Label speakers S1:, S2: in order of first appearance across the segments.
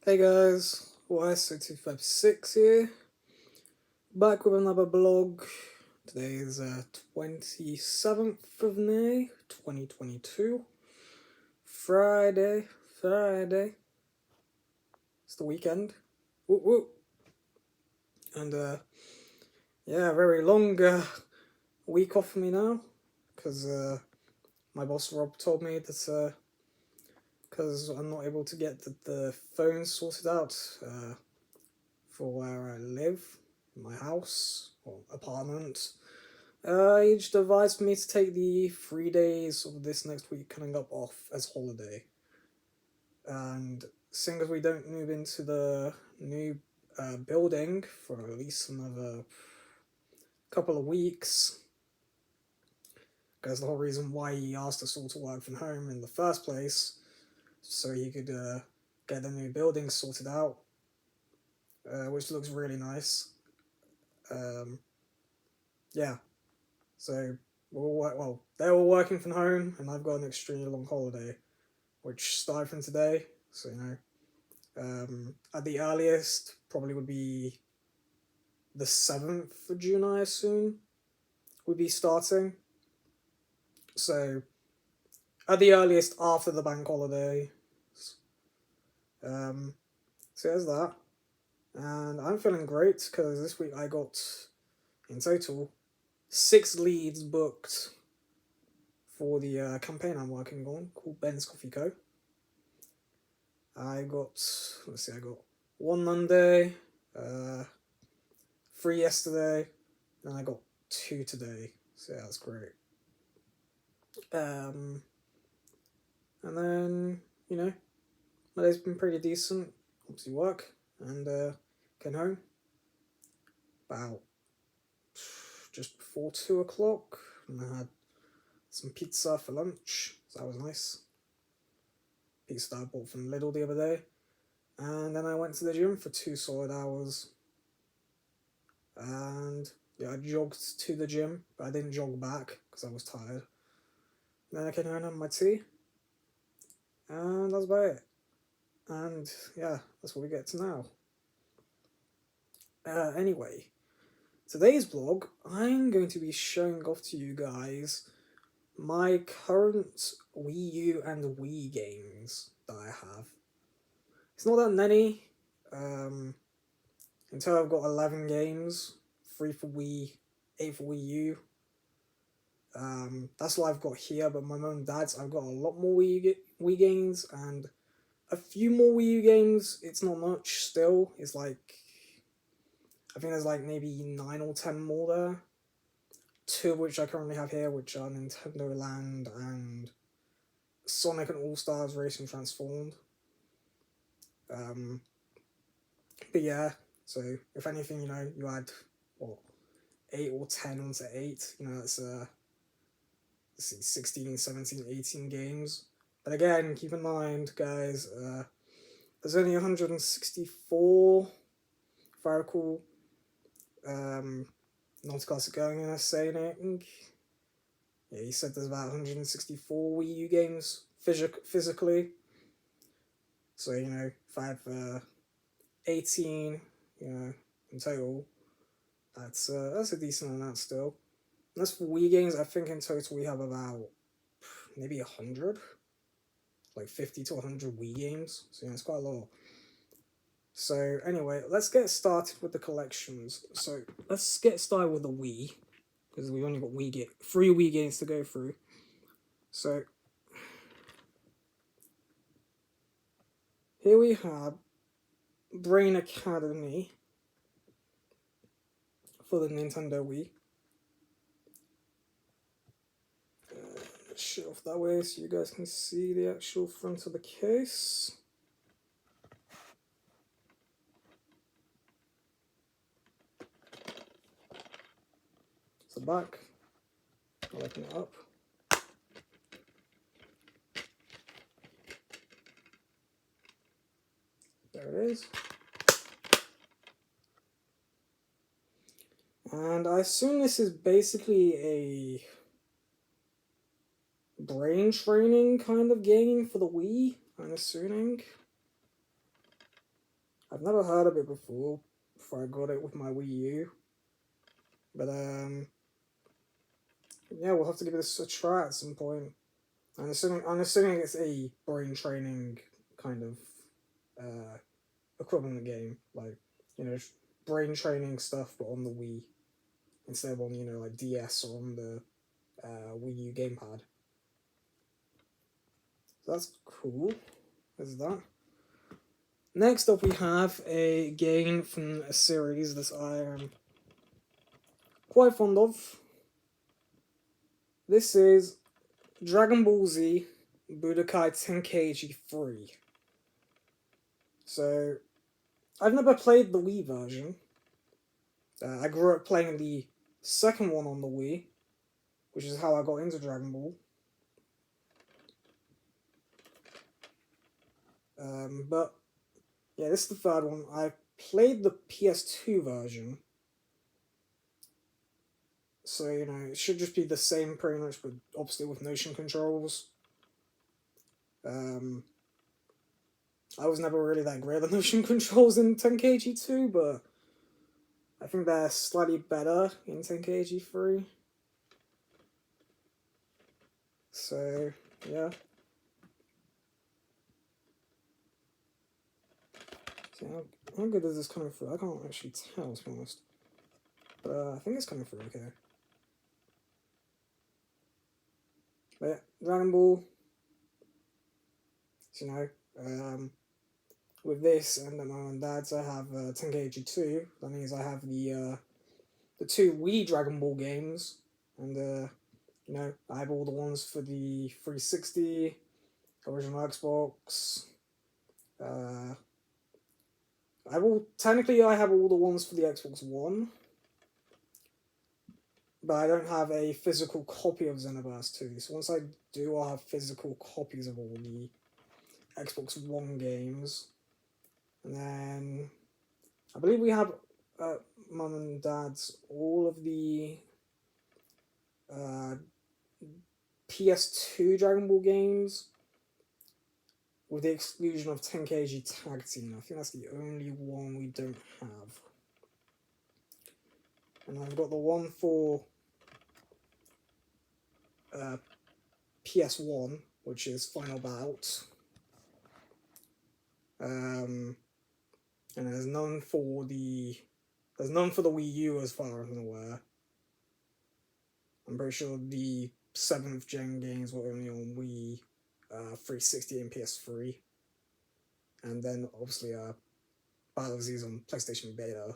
S1: Hey guys, YSO256 here, back with another blog. Today is 27th of May, 2022, Friday, it's the weekend, whoop whoop, and yeah, very long week off for me now, because my boss Rob told me that because I'm not able to get the phone sorted out for where I live, my house or apartment. He just advised me to take the 3 days of this next week coming up off as holiday. And seeing as we don't move into the new building for at least another couple of weeks, because the whole reason why he asked us all to work from home in the first place, so he could get the new building sorted out, which looks really nice. Yeah, so they were working from home, and I've got an extremely long holiday, which started from today. So at the earliest, probably would be the 7th of June, I assume, would be starting. So at the earliest after the bank holiday. So there's that, and I'm feeling great because this week I got in total 6 leads booked for the campaign I'm working on called Ben's Coffee Co. I got 1 Monday, 3 yesterday, and I got 2 today. So yeah, that's great. And then, my day's been pretty decent. Obviously work, and came home about just before 2 o'clock, and I had some pizza for lunch, so that was nice. Pizza that I bought from Lidl the other day. And then I went to the gym for 2 solid hours. And yeah, I jogged to the gym, but I didn't jog back because I was tired. Then I came home and had my tea, and that's about it. And yeah, that's what we get to now. Anyway, today's vlog, I'm going to be showing off to you guys my current Wii U and Wii games that I have. It's not that many. Until I've got 11 games, 3 for Wii, 8 for Wii U. That's what I've got here, but my mum and dad's, I've got a lot more Wii games, and a few more Wii U games. It's not much still. It's like, I think there's like maybe 9 or 10 more there. 2 of which I currently have here, which are Nintendo Land and Sonic and AllStars Racing Transformed. But yeah, so if anything, you add, 8 or 10 onto 8, that's, let's see, 16, 17, 18 games. But again, keep in mind, guys, there's only 164, if I recall, Nauticus going in saying it. Yeah, he said there's about 164 Wii U games physically. So, if I have 18, in total, that's a decent amount still. And as for Wii games, I think in total we have about maybe 100, like 50 to 100 Wii games. So it's quite a lot. So anyway, let's get started with the collections. So let's get started with the Wii, because we've only got 3 Wii games to go through. So here we have Brain Academy for the Nintendo Wii. Let's show off that way so you guys can see the actual front of the case. It's the back. I'll open it up. There it is. And I assume this is basically a brain training kind of game for the Wii, I'm assuming. I've never heard of it before I got it with my Wii U. But yeah, we'll have to give this a try at some point. I'm assuming it's a brain training kind of equivalent game, like brain training stuff, but on the Wii instead of on like DS or on the Wii U gamepad. So that's cool. There's that. Next up, we have a game from a series that I am quite fond of. This is Dragon Ball Z Budokai Tenkaichi 3. So, I've never played the Wii version. I grew up playing the second one on the Wii, which is how I got into Dragon Ball. But yeah, this is the third one. I played the PS2 version, so it should just be the same pretty much, but obviously with motion controls. I was never really that great at the motion controls in Tenkaichi 2, but I think they're slightly better in Tenkaichi 3. So, yeah. So how good is this coming through? I can't actually tell, to be honest. But I think it's coming through okay. But yeah, Dragon Ball. So, with this and my mum and dad's, I have Tenkaichi 2. That means I have the two Wii Dragon Ball games, and I have all the ones for the 360, original Xbox. I have all the ones for the Xbox One, but I don't have a physical copy of Xenoverse 2. So once I do, I'll have physical copies of all the Xbox One games. And then I believe we have mum and dad's all of the PS2 Dragon Ball games, with the exclusion of Tenkaichi Tag Team. I think that's the only one we don't have. And I've got the one for PS1, which is Final Bout. And there's none for the Wii U as far as I'm aware. I'm pretty sure the 7th gen games were only on Wii, 360 and PS3. And then obviously Battle of Z's on PlayStation Beta.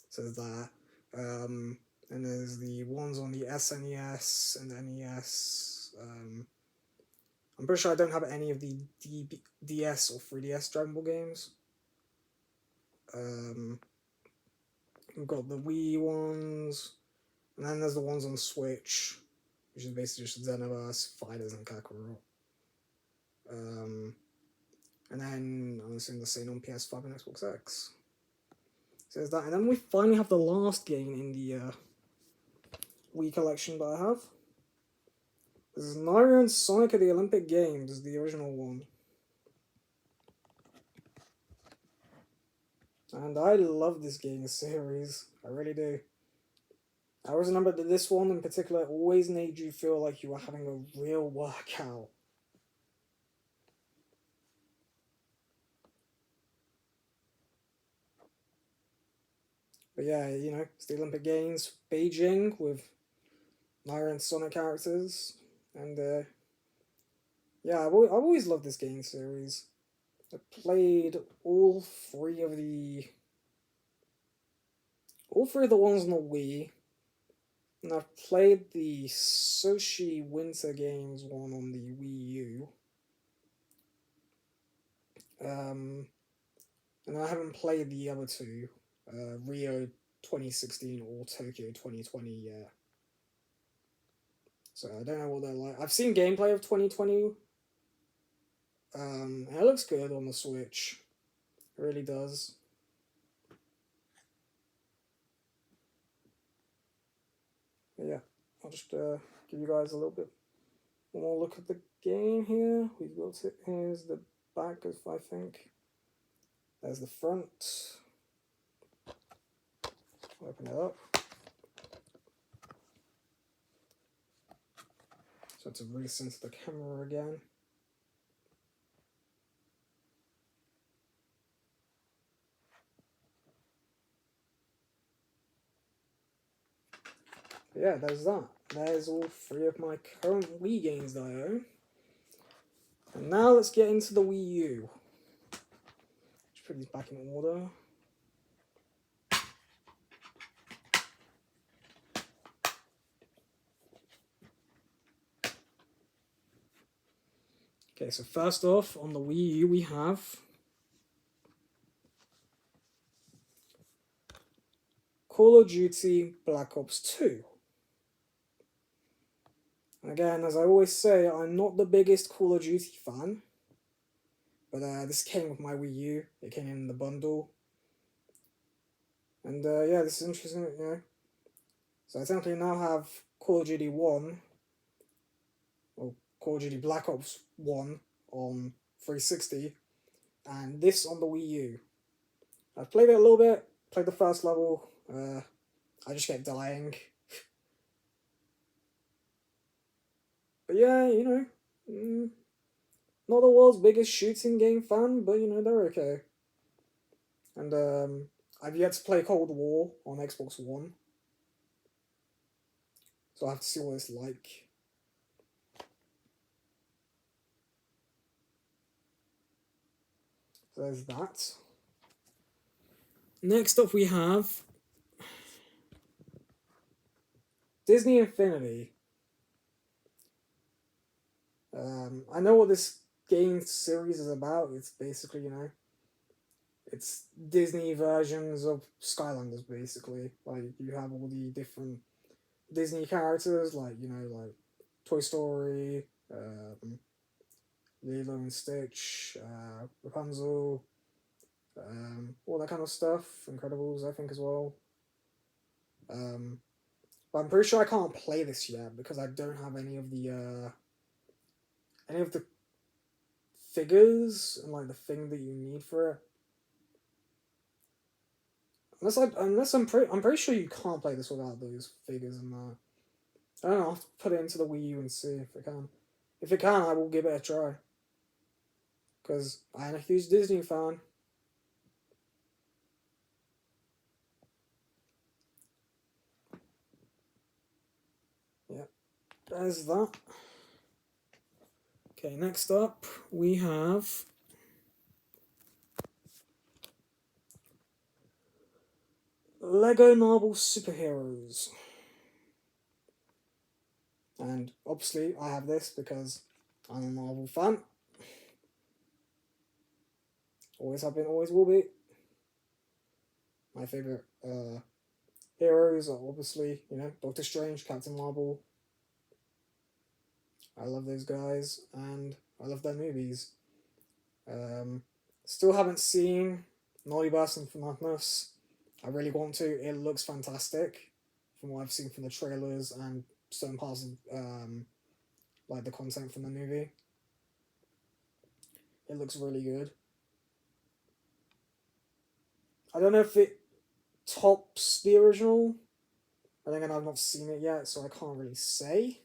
S1: So there's that. And there's the ones on the SNES and NES. I'm pretty sure I don't have any of the DS or 3DS Dragon Ball games. We've got the Wii ones, and then there's the ones on Switch, which is basically just Xenoverse, Fighters, and Kakarot. And then I'm assuming the same on PS5 and Xbox X. So there's that, and then we finally have the last game in the Wii collection that I have. This is Mario and Sonic at the Olympic Games, the original one. And I love this game series. I really do. I always remember that this one in particular always made you feel like you were having a real workout. But yeah, it's the Olympic Games, Beijing, with Mario and Sonic characters. And yeah, I've always loved this game series. I played all three of the ones on the Wii, and I've played the Sochi Winter Games one on the Wii U. And I haven't played the other two, Rio 2016 or Tokyo 2020 yet. So I don't know what they're like. I've seen gameplay of 2020. And it looks good on the Switch. It really does. But yeah, I'll just give you guys a little bit more look at the game here. We've got it. Here's the back, I think. There's the front. Open it up. So to recenter the camera again. But yeah, there's that. There's all 3 of my current Wii games that I own. And now let's get into the Wii U. Let's put these back in order. Okay, so first off, on the Wii U we have Call of Duty Black Ops 2. Again, as I always say, I'm not the biggest Call of Duty fan, but this came with my Wii U. It came in the bundle. And yeah, this is interesting, you know. So I technically now have Call of Duty 1, or Call of Duty Black Ops 1 on 360, and this on the Wii U. I've played it a little bit, played the first level, I just kept dying. But yeah, you know, not the world's biggest shooting game fan, but you know, they're okay. And I've yet to play Cold War on Xbox One, so I have to see what it's like. So there's that. Next up we have Disney Infinity. I know what this game series is about. It's basically, you know, it's Disney versions of Skylanders, basically. Like, you have all the different Disney characters, like, you know, like Toy Story, Lilo and Stitch, Rapunzel, all that kind of stuff. Incredibles, I think, as well. But I'm pretty sure I can't play this yet because I don't have any of the figures and like the thing that you need for it. I'm pretty sure you can't play this without those figures and that. I don't know. I'll have to put it into the Wii U and see if it can. If it can, I will give it a try. Because I'm a huge Disney fan. Yeah, there's that. Okay, next up we have Lego Marvel Superheroes. And obviously I have this because I'm a Marvel fan. Always have been, always will be. My favourite heroes are obviously, you know, Doctor Strange, Captain Marvel. I love those guys, and I love their movies. Still haven't seen Multiverse and Madness. I really want to. It looks fantastic from what I've seen from the trailers and certain parts of like the content from the movie. It looks really good. I don't know if it tops the original. But then again, I've not seen it yet, so I can't really say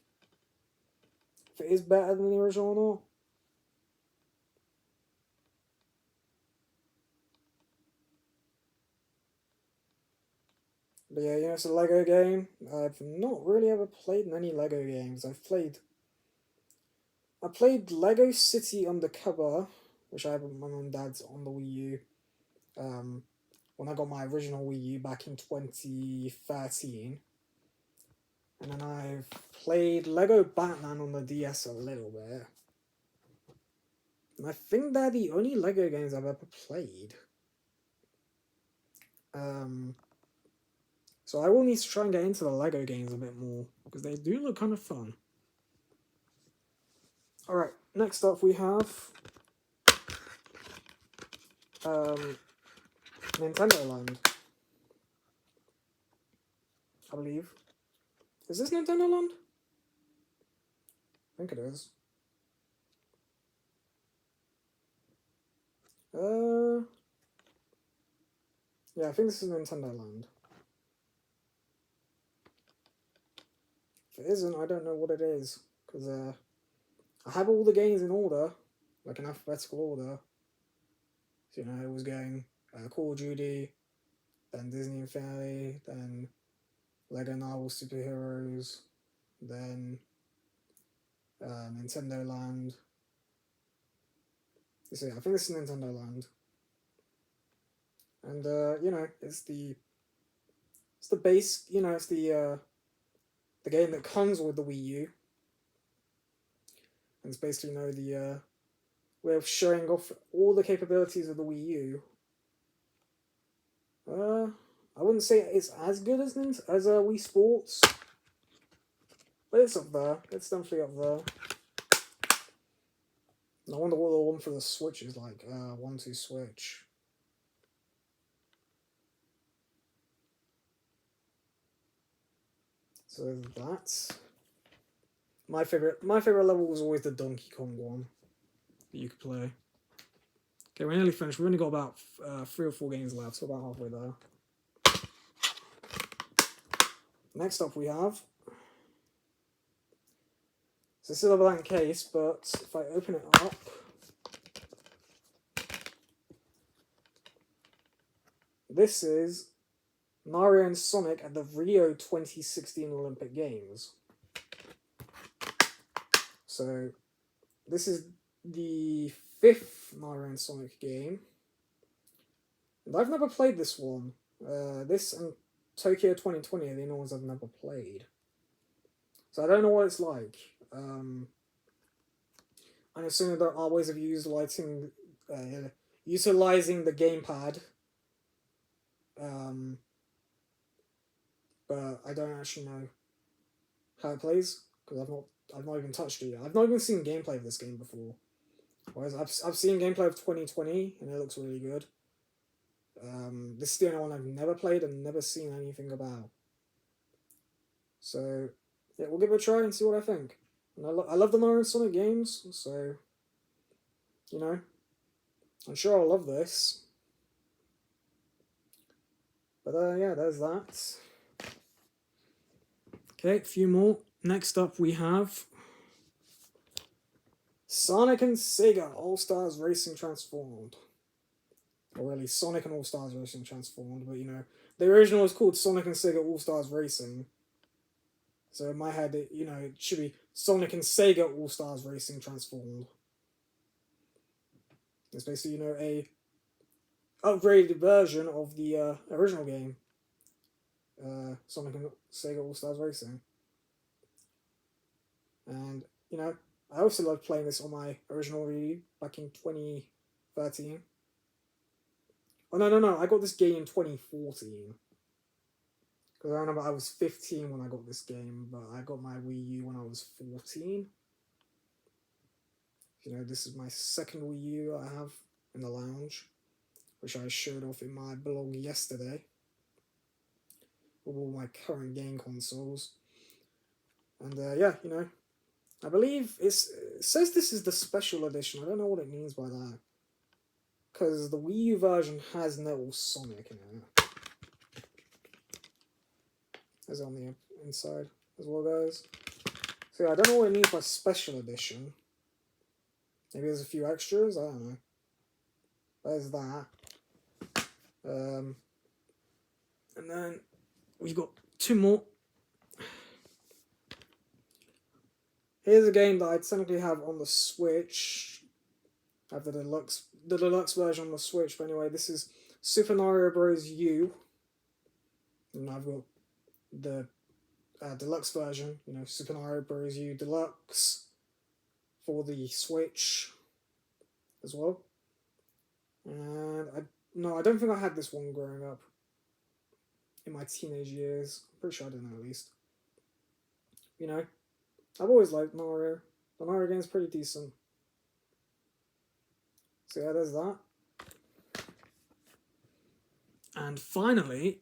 S1: if it is better than the original or not. But yeah, you know, it's a Lego game. I've not really ever played any Lego games. I played Lego City Undercover, which I have with my mum and dad's on the Wii U. When I got my original Wii U back in 2013. And then I've played Lego Batman on the DS a little bit. And I think they're the only Lego games I've ever played. So I will need to try and get into the Lego games a bit more, because they do look kind of fun. Alright, next up we have Nintendo Land. I believe. Is this Nintendo Land? I think it is. Yeah, I think this is Nintendo Land. If it isn't, I don't know what it is. Because I have all the games in order, like in alphabetical order. So, you know, it was going Call of Duty, then Disney Infinity, then Lego Marvel Superheroes, then Nintendo Land. You see, I think this is Nintendo Land. And, you know, it's the base, you know, it's the game that comes with the Wii U. And it's basically, you know, the way of showing off all the capabilities of the Wii U. I wouldn't say it's as good as Wii Sports, but it's up there. It's definitely up there. And I wonder what the one for the Switch is like. 1-2 Switch. So that's my favorite. My favorite level was always the Donkey Kong one that you could play. Okay, we're nearly finished. We've only got about 3 or 4 games left, so about halfway there. Next up, we have. So this is a blank case, but if I open it up, this is Mario and Sonic at the Rio 2016 Olympic Games. So this is the 5th Mario and Sonic game. And I've never played this one. This and Tokyo 2020 are the only ones I've never played. So I don't know what it's like. I'm assuming there are ways of utilizing the gamepad. But I don't actually know how it plays because I've not even touched it yet. I've not even seen gameplay of this game before. Whereas I've seen gameplay of 2020 and it looks really good. This is the only one I've never played and never seen anything about. So yeah, we'll give it a try and see what I think. And I love the Mario and Sonic games, so you know, I'm sure I'll love this. But yeah, there's that. Okay, a few more. Next up we have Sonic and Sega AllStars Racing Transformed. Or really, Sonic and AllStars Racing Transformed, but you know, the original was called Sonic and Sega AllStars Racing. So in my head, it should be Sonic and Sega AllStars Racing Transformed. It's basically, a upgraded version of the original game. Sonic and Sega AllStars Racing. And, I also loved playing this on my original Wii U back in 2013. Oh, no, I got this game in 2014. Because I remember I was 15 when I got this game, but I got my Wii U when I was 14. This is my second Wii U I have in the lounge, which I showed off in my blog yesterday, with all my current game consoles. And yeah, I believe it says this is the special edition. I don't know what it means by that. Because the Wii U version has no Sonic in it. As on the inside as well, guys. So yeah, I don't know what it means by special edition. Maybe there's a few extras, I don't know. There's that. And then we've got 2 more. Here's a game that I technically have on the Switch. I have the deluxe version on the Switch, but anyway, this is Super Mario Bros. U. And I've got the deluxe version, Super Mario Bros. U Deluxe for the Switch as well. And I don't think I had this one growing up in my teenage years. I'm pretty sure I didn't, at least. I've always liked Mario. The Mario game's pretty decent. So yeah, there's that. And finally,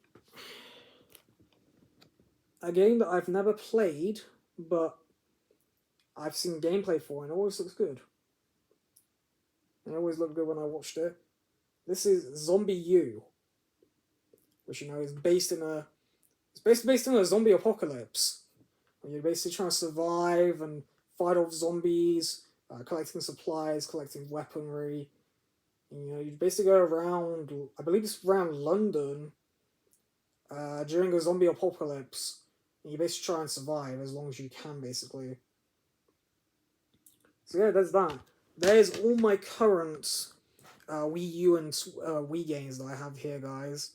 S1: a game that I've never played, but I've seen gameplay for, and it always looks good. And it always looked good when I watched it. This is Zombie U. which is based in a based in a zombie apocalypse. And you're basically trying to survive and fight off zombies, collecting supplies, collecting weaponry. And, you basically go around. I believe it's around London during a zombie apocalypse. And you basically try and survive as long as you can, basically. So yeah, there's that. There's all my current Wii U and Wii games that I have here, guys.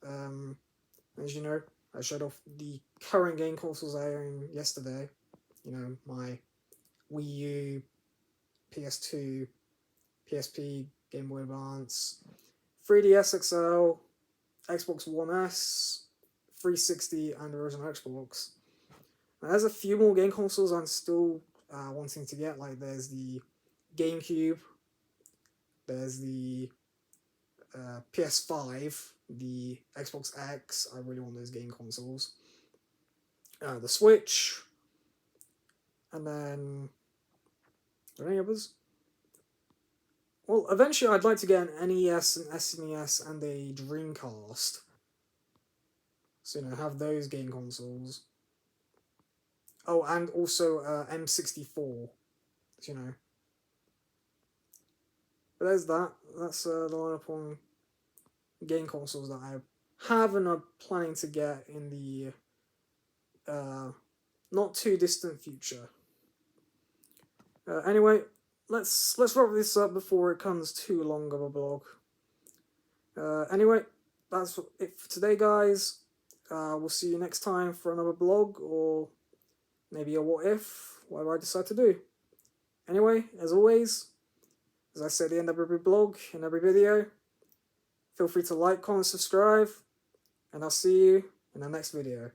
S1: As you know, I showed off the current game consoles I own yesterday. My Wii U, PS2, PSP, Game Boy Advance, 3DS XL, Xbox One S, 360, and the original Xbox. Now, there's a few more game consoles I'm still wanting to get. Like there's the GameCube, there's the PS5, the Xbox X. I really want those game consoles. The Switch, and then are there any others? Well, eventually I'd like to get an NES, an SNES, and a Dreamcast. So have those game consoles. Oh, and also M64. But there's that. That's the lineup on game consoles that I have and are planning to get in the not too distant future. Anyway, let's wrap this up before it becomes too long of a blog. Anyway, that's it for today, guys. We'll see you next time for another blog, or maybe a what if, whatever I decide to do. Anyway, as always, as I say at the end of every blog and every video, feel free to like, comment, subscribe, and I'll see you in the next video.